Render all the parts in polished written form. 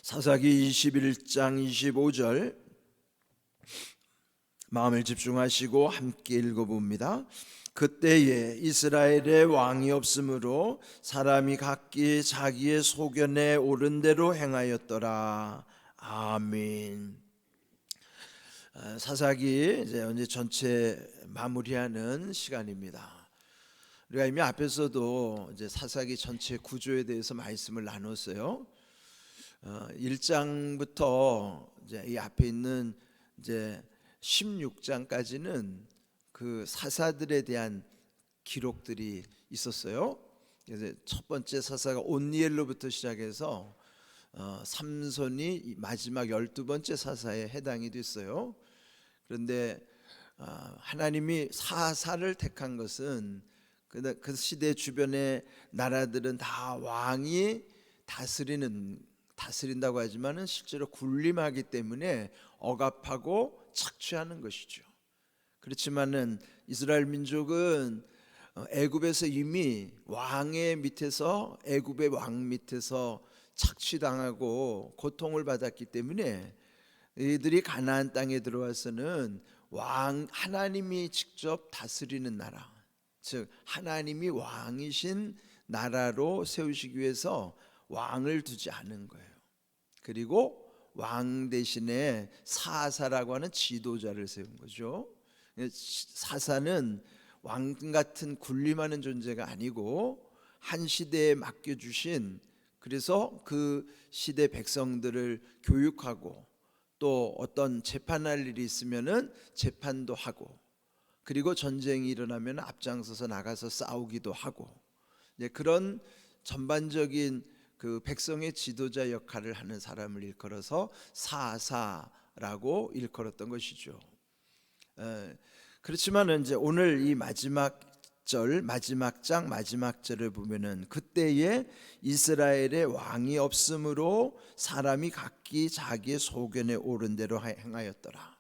사사기 21장 25절 마음을 집중하시고 함께 읽어봅니다. 그때에 이스라엘에 왕이 없으므로 사람이 각기 자기의 소견에 옳은 대로 행하였더라. 아멘. 사사기 이제 전체 마무리하는 시간입니다. 우리가 이미 앞에서도 이제 사사기 전체 구조에 대해서 말씀을 나눴어요. 1장부터 이제 이 앞에 있는 이제 16장까지는 그 사사들에 대한 기록들이 있었어요. 그래서 첫 번째 사사가 온니엘로부터 시작해서 삼손이 마지막 12번째 사사에 해당이 됐어요. 그런데 하나님이 사사를 택한 것은 그 시대 주변의 나라들은 다 왕이 다스린다고 하지만은 실제로 군림하기 때문에 억압하고 착취하는 것이죠. 그렇지만은 이스라엘 민족은 애굽에서 이미 왕의 밑에서, 애굽의 왕 밑에서 착취당하고 고통을 받았기 때문에 이들이 가나안 땅에 들어와서는 하나님이 직접 다스리는 나라, 즉 하나님이 왕이신 나라로 세우시기 위해서 왕을 두지 않은 거예요. 그리고 왕 대신에 사사라고 하는 지도자를 세운 거죠. 사사는 왕 같은 군림하는 존재가 아니고 한 시대에 맡겨주신, 그래서 그 시대 백성들을 교육하고 또 어떤 재판할 일이 있으면은 재판도 하고, 그리고 전쟁이 일어나면 앞장서서 나가서 싸우기도 하고, 그런 전반적인 그 백성의 지도자 역할을 하는 사람을 일컬어서 사사라고 일컬었던 것이죠. 그렇지만 이제 오늘 이 마지막 장 마지막 절을 보면은 그때에 이스라엘의 왕이 없으므로 사람이 각기 자기의 소견에 옳은 대로 행하였더라.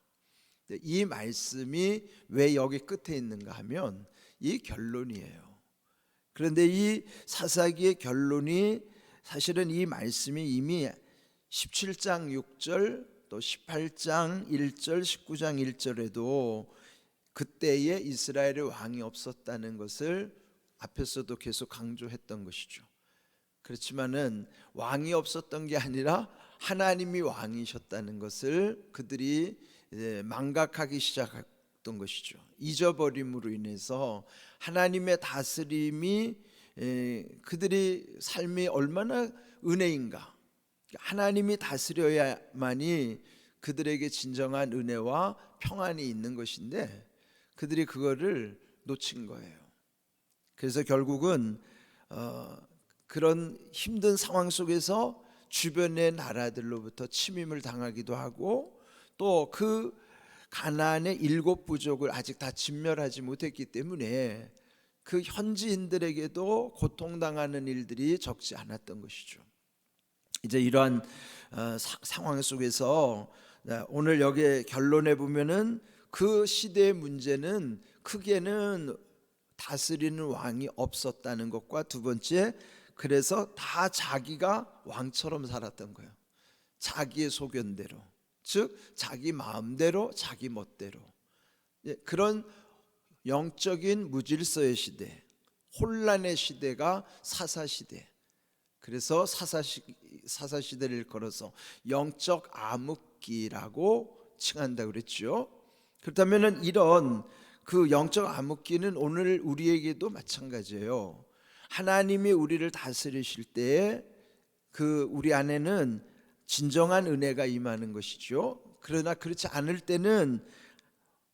이 말씀이 왜 여기 끝에 있는가 하면 이 결론이에요. 그런데 이 사사기의 결론이 사실은 이 말씀이 이미 17장 6절 또 18장 1절 19장 1절에도 그때에 이스라엘의 왕이 없었다는 것을 앞에서도 계속 강조했던 것이죠. 그렇지만은 왕이 없었던 게 아니라 하나님이 왕이셨다는 것을 그들이 망각하기 시작했던 것이죠. 잊어버림으로 인해서 하나님의 다스림이 그들이 삶이 얼마나 은혜인가, 하나님이 다스려야만이 그들에게 진정한 은혜와 평안이 있는 것인데 그들이 그거를 놓친 거예요. 그래서 결국은 그런 힘든 상황 속에서 주변의 나라들로부터 침임을 당하기도 하고, 또 그 가나안의 7부족을 아직 다 진멸하지 못했기 때문에 그 현지인들에게도 고통당하는 일들이 적지 않았던 것이죠. 이제 이러한 상황 속에서 오늘 여기 결론에 보면은 그 시대의 문제는 크게는 다스리는 왕이 없었다는 것과, 두 번째, 그래서 다 자기가 왕처럼 살았던 거예요. 자기의 소견대로, 즉 자기 마음대로, 자기 멋대로. 그런 영적인 무질서의 시대, 혼란의 시대가 사사시대. 그래서 사사시대를 걸어서 영적 암흑기라고 칭한다고 그랬죠. 그렇다면 이런 그 영적 암흑기는 오늘 우리에게도 마찬가지예요. 하나님이 우리를 다스리실 때에 그 우리 안에는 진정한 은혜가 임하는 것이죠. 그러나 그렇지 않을 때는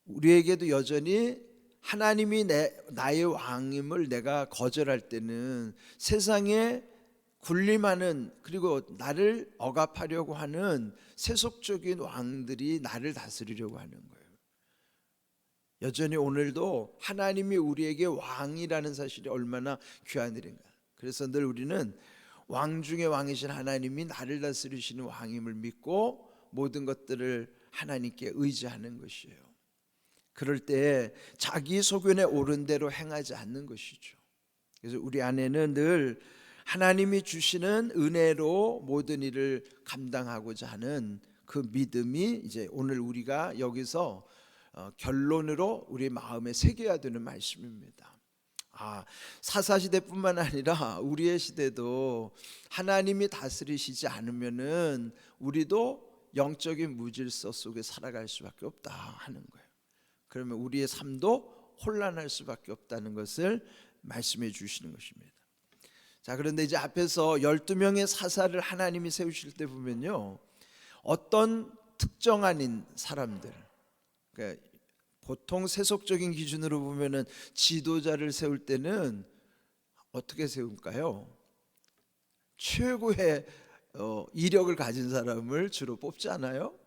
우리에게도 여전히 하나님이 나의 왕임을 내가 거절할 때는 세상에 군림하는, 그리고 나를 억압하려고 하는 세속적인 왕들이 나를 다스리려고 하는 거예요. 여전히 오늘도 하나님이 우리에게 왕이라는 사실이 얼마나 귀한 일인가. 그래서 늘 우리는 왕 중에 왕이신 하나님이 나를 다스리시는 왕임을 믿고 모든 것들을 하나님께 의지하는 것이에요. 그럴 때 자기 소견에 옳은 대로 행하지 않는 것이죠. 그래서 우리 안에는 늘 하나님이 주시는 은혜로 모든 일을 감당하고자 하는 그 믿음이 이제 오늘 우리가 여기서 결론으로 우리 마음에 새겨야 되는 말씀입니다. 사사시대뿐만 아니라 우리의 시대도 하나님이 다스리시지 않으면은 우리도 영적인 무질서 속에 살아갈 수밖에 없다 하는 거예요. 그러면 우리의 삶도 혼란할 수밖에 없다는 것을 말씀해 주시는 것입니다. 자, 그런데 이제 앞에서 12명의 사사를 하나님이 세우실 때 보면요, 어떤 특정한 사람들, 그러니까 보통 세속적인 기준으로 보면은 지도자를 세울 때는 어떻게 세울까요? 최고의 이력을 가진 사람을 주로 뽑지 않아요?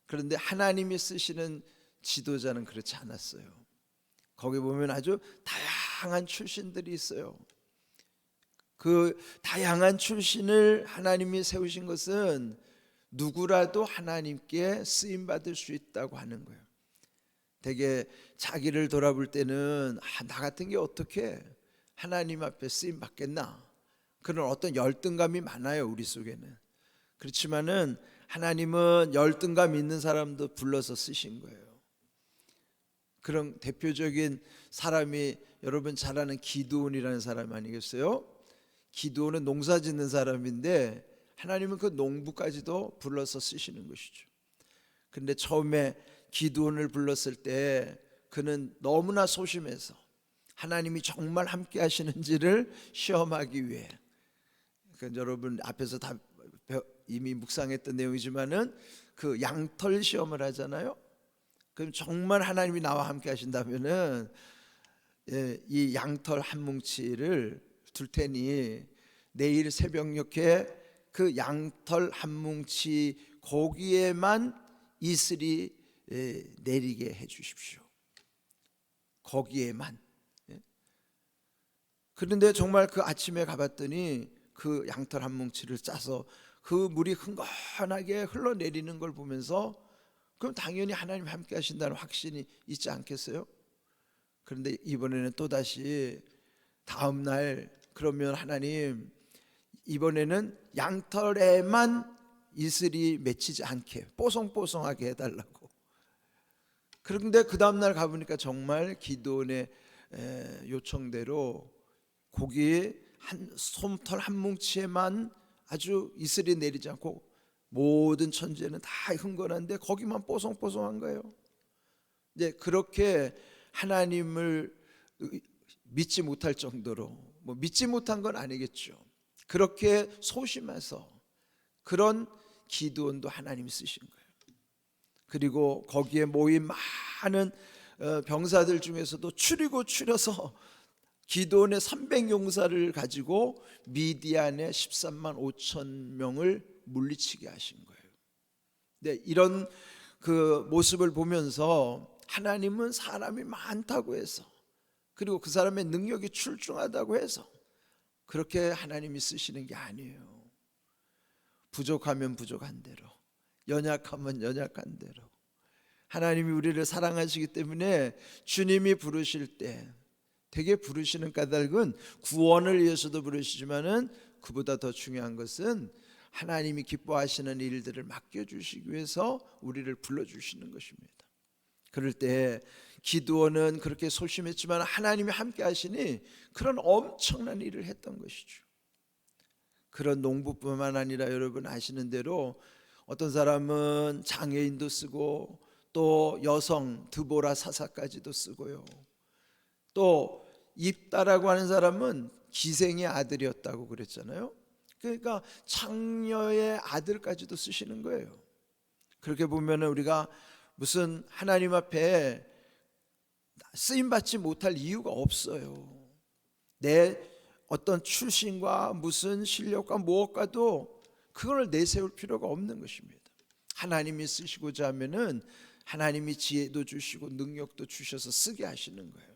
그런데 하나님이 쓰시는 지도자는 그렇지 않았어요. 거기 보면 아주 다양한 출신들이 있어요. 그 다양한 출신을 하나님이 세우신 것은 누구라도 하나님께 쓰임 받을 수 있다고 하는 거예요. 되게 자기를 돌아볼 때는 나 같은 게 어떻게 하나님 앞에 쓰임 받겠나, 그런 어떤 열등감이 많아요, 우리 속에는. 그렇지만은 하나님은 열등감 있는 사람도 불러서 쓰신 거예요. 그런 대표적인 사람이 여러분 잘 아는 기드온이라는 사람 아니겠어요? 기드온은 농사 짓는 사람인데 하나님은 그 농부까지도 불러서 쓰시는 것이죠. 근데 처음에 기드온을 불렀을 때 그는 너무나 소심해서 하나님이 정말 함께 하시는지를 시험하기 위해, 그러니까 여러분 앞에서 다 이미 묵상했던 내용이지만은 그 양털 시험을 하잖아요. 그럼 정말 하나님이 나와 함께 하신다면은 이 양털 한 뭉치를 둘 테니 내일 새벽녘에 그 양털 한 뭉치 거기에만 이슬이 내리게 해 주십시오. 거기에만. 그런데 정말 그 아침에 가봤더니 그 양털 한 뭉치를 짜서 그 물이 흥건하게 흘러내리는 걸 보면서 그럼 당연히 하나님 함께 하신다는 확신이 있지 않겠어요? 그런데 이번에는 또다시 다음 날, 그러면 하나님 이번에는 양털에만 이슬이 맺히지 않게 뽀송뽀송하게 해달라고. 그런데 그 다음날 가보니까 정말 기드온의 요청대로 거기에 한 솜털 한 뭉치에만 아주 이슬이 내리지 않고 모든 천지에는 다 흥건한데 거기만 뽀송뽀송한 거예요. 이제 그렇게 하나님을 믿지 못할 정도로, 뭐 믿지 못한 건 아니겠죠. 그렇게 소심해서 그런 기드온도 하나님이 쓰신 거예요. 그리고 거기에 모인 많은 병사들 중에서도 추려서 기드온의 300용사를 가지고 미디안의 13만 5천 명을 물리치게 하신 거예요. 네, 이런 그 모습을 보면서 하나님은 사람이 많다고 해서, 그리고 그 사람의 능력이 출중하다고 해서 그렇게 하나님이 쓰시는 게 아니에요. 부족하면 부족한 대로, 연약하면 연약한 대로 하나님이 우리를 사랑하시기 때문에 주님이 부르실 때 되게 부르시는 까닭은 구원을 위해서도 부르시지만은 그보다 더 중요한 것은 하나님이 기뻐하시는 일들을 맡겨주시기 위해서 우리를 불러주시는 것입니다. 그럴 때 기드온은 그렇게 소심했지만 하나님이 함께 하시니 그런 엄청난 일을 했던 것이죠. 그런 농부뿐만 아니라 여러분 아시는 대로 어떤 사람은 장애인도 쓰고 또 여성 드보라 사사까지도 쓰고요. 또 입다라고 하는 사람은 기생의 아들이었다고 그랬잖아요. 그러니까 창녀의 아들까지도 쓰시는 거예요. 그렇게 보면 우리가 무슨 하나님 앞에 쓰임받지 못할 이유가 없어요. 내 어떤 출신과 무슨 실력과 무엇과도 그걸 내세울 필요가 없는 것입니다. 하나님이 쓰시고자 하면은 하나님이 지혜도 주시고 능력도 주셔서 쓰게 하시는 거예요.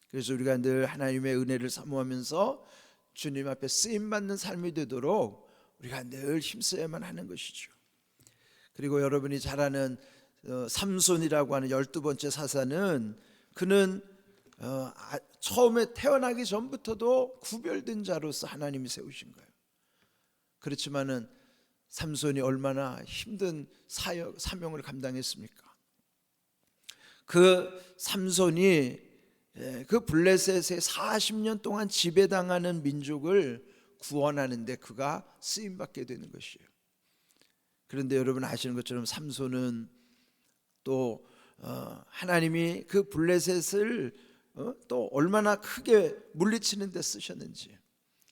그래서 우리가 늘 하나님의 은혜를 사모하면서 주님 앞에 쓰임받는 삶이 되도록 우리가 늘 힘써야만 하는 것이죠. 그리고 여러분이 잘 아는 삼손이라고 하는 12번째 사사는 그는 처음에 태어나기 전부터도 구별된 자로서 하나님이 세우신 거예요. 그렇지만은 삼손이 얼마나 힘든 사명을 감당했습니까? 그 삼손이 그 블레셋에 40년 동안 지배당하는 민족을 구원하는데 그가 쓰임받게 되는 것이에요. 그런데 여러분 아시는 것처럼 삼손은 또 하나님이 그 블레셋을 또 얼마나 크게 물리치는 데 쓰셨는지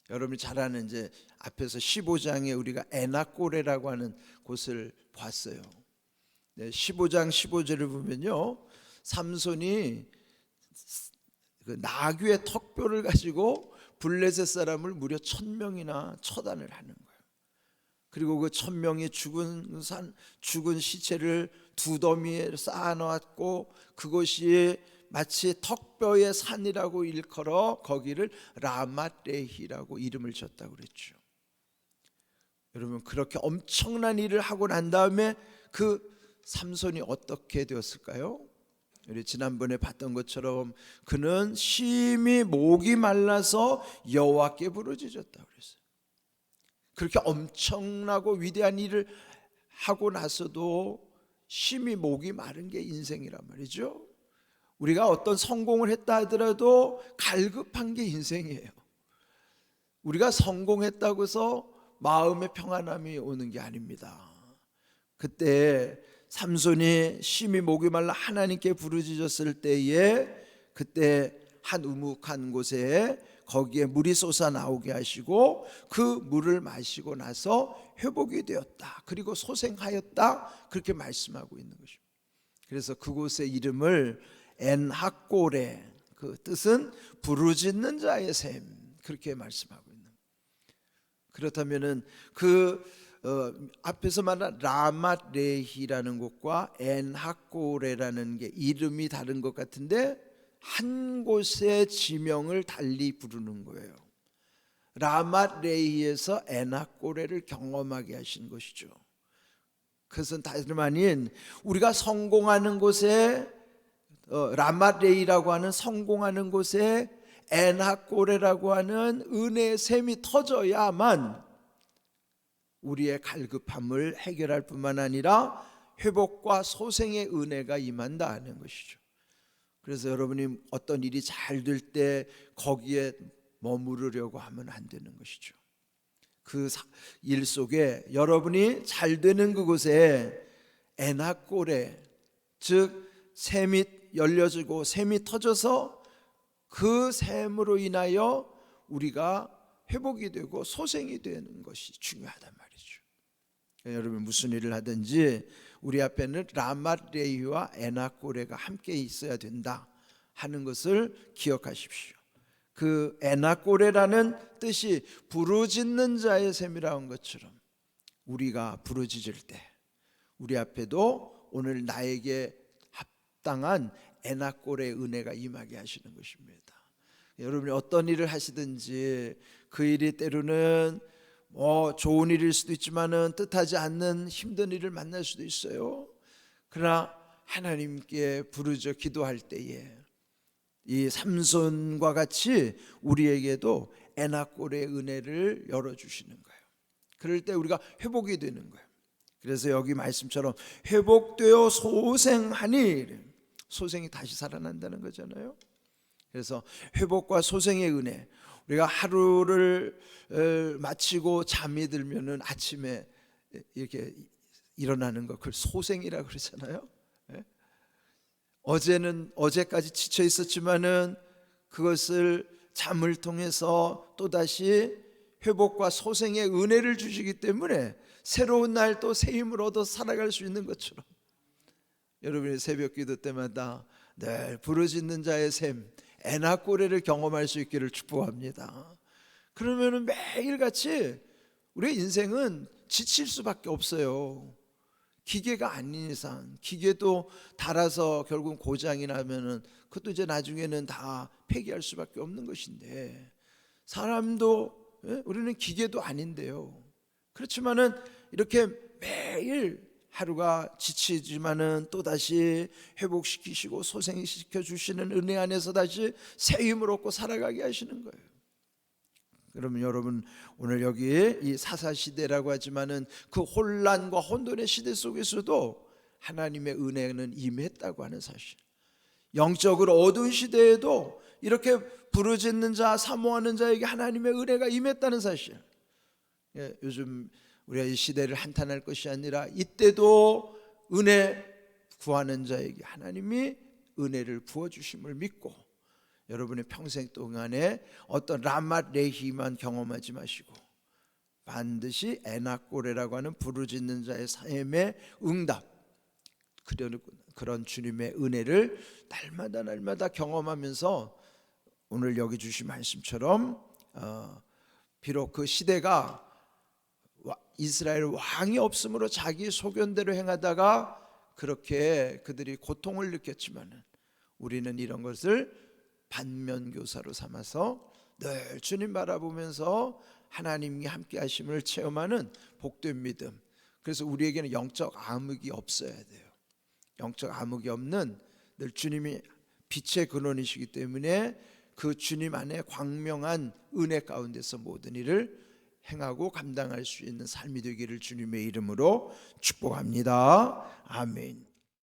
여러분이 잘 아는 이제 앞에서 15장에 우리가 에낙고레라고 하는 곳을 봤어요. 15장 15절을 보면요, 삼손이 그 나귀의 턱뼈를 가지고 블레셋 사람을 무려 1000명이나 처단을 하는 거예요. 그리고 그 1000명이 죽은 시체를 두 더미에 쌓아놓았고 그것이 마치 턱뼈의 산이라고 일컬어 거기를 라맛레히라고 이름을 졌다고 그랬죠. 여러분, 그렇게 엄청난 일을 하고 난 다음에 그 삼손이 어떻게 되었을까요? 우리 지난번에 봤던 것처럼 그는 심히 목이 말라서 여호와께 부르짖었다고 그랬어요. 그렇게 엄청나고 위대한 일을 하고 나서도 심히 목이 마른 게 인생이란 말이죠. 우리가 어떤 성공을 했다 하더라도 갈급한 게 인생이에요. 우리가 성공했다고 해서 마음의 평안함이 오는 게 아닙니다. 그때 삼손이 심히 목이 말라 하나님께 부르짖었을 때에 그때 한 우묵한 곳에 거기에 물이 솟아 나오게 하시고 그 물을 마시고 나서 회복이 되었다. 그리고 소생하였다. 그렇게 말씀하고 있는 것입니다. 그래서 그곳의 이름을 엔하꼬레, 그 뜻은 부르짖는 자의 샘, 그렇게 말씀하고 있는 거예요. 그렇다면은 그 앞에서 말한 라맛레히라는 곳과 엔하꼬레라는 게 이름이 다른 것 같은데 한 곳의 지명을 달리 부르는 거예요. 라맛레히에서 엔하꼬레를 경험하게 하신 것이죠. 그것은 다름 아닌 우리가 성공하는 곳에 라맛레히라고 하는 성공하는 곳에 엔하꼬레라고 하는 은혜의 샘이 터져야만 우리의 갈급함을 해결할 뿐만 아니라 회복과 소생의 은혜가 임한다 하는 것이죠. 그래서 여러분이 어떤 일이 잘 될 때 거기에 머무르려고 하면 안 되는 것이죠. 그 일 속에 여러분이 잘 되는 그곳에 엔하꼬레, 즉 샘이 열려지고 샘이 터져서 그 샘으로 인하여 우리가 회복이 되고 소생이 되는 것이 중요하단 말이죠. 여러분 무슨 일을 하든지 우리 앞에는 라맛레히와 엔하꼬레가 함께 있어야 된다 하는 것을 기억하십시오. 그 엔하꼬레라는 뜻이 부르짖는 자의 샘이라는 것처럼 우리가 부르짖을 때 우리 앞에도 오늘 나에게 합당한 엔하꼬레의 은혜가 임하게 하시는 것입니다. 여러분이 어떤 일을 하시든지 그 일이 때로는 좋은 일일 수도 있지만은 뜻하지 않는 힘든 일을 만날 수도 있어요. 그러나 하나님께 부르짖어 기도할 때에 이 삼손과 같이 우리에게도 엔하꼬레의 은혜를 열어주시는 거예요. 그럴 때 우리가 회복이 되는 거예요. 그래서 여기 말씀처럼 회복되어 소생하니, 소생이 다시 살아난다는 거잖아요. 그래서 회복과 소생의 은혜, 우리가 하루를 마치고 잠이 들면은 아침에 이렇게 일어나는 거, 그걸 소생이라고 그러잖아요. 어제까지 지쳐 있었지만은 그것을 잠을 통해서 또다시 회복과 소생의 은혜를 주시기 때문에 새로운 날 또 새 힘을 얻어 살아갈 수 있는 것처럼 여러분의 새벽 기도 때마다 늘 부르짖는 자의 샘 엔하꼬레를 경험할 수 있기를 축복합니다. 그러면은 매일같이 우리의 인생은 지칠 수밖에 없어요. 기계가 아닌 이상, 기계도 닳아서 결국 고장이 나면은 그것도 이제 나중에는 다 폐기할 수밖에 없는 것인데, 사람도 우리는 기계도 아닌데요. 그렇지만은 이렇게 매일 하루가 지치지만은 또다시 회복시키시고 소생시켜 주시는 은혜 안에서 다시 새 힘을 얻고 살아가게 하시는 거예요. 그러면 여러분, 오늘 여기 이 사사시대라고 하지만은 그 혼란과 혼돈의 시대 속에서도 하나님의 은혜는 임했다고 하는 사실, 영적으로 어두운 시대에도 이렇게 부르짖는 자, 사모하는 자에게 하나님의 은혜가 임했다는 사실. 요즘 우리가 이 시대를 한탄할 것이 아니라 이때도 은혜 구하는 자에게 하나님이 은혜를 부어주심을 믿고, 여러분의 평생 동안에 어떤 라맛 레히만 경험하지 마시고 반드시 에나꼬레라고 하는 부르짖는 자의 삶의 응답, 그런 주님의 은혜를 날마다 경험하면서 오늘 여기 주신 말씀처럼 비록 그 시대가 이스라엘 왕이 없으므로 자기 소견대로 행하다가 그렇게 그들이 고통을 느꼈지만, 우리는 이런 것을 반면교사로 삼아서 늘 주님 바라보면서 하나님이 함께 하심을 체험하는 복된 믿음. 그래서 우리에게는 영적 암흑이 없어야 돼요. 영적 암흑이 없는, 늘 주님이 빛의 근원이시기 때문에 그 주님 안에 광명한 은혜 가운데서 모든 일을 행하고 감당할 수 있는 삶이 되기를 주님의 이름으로 축복합니다. 아멘.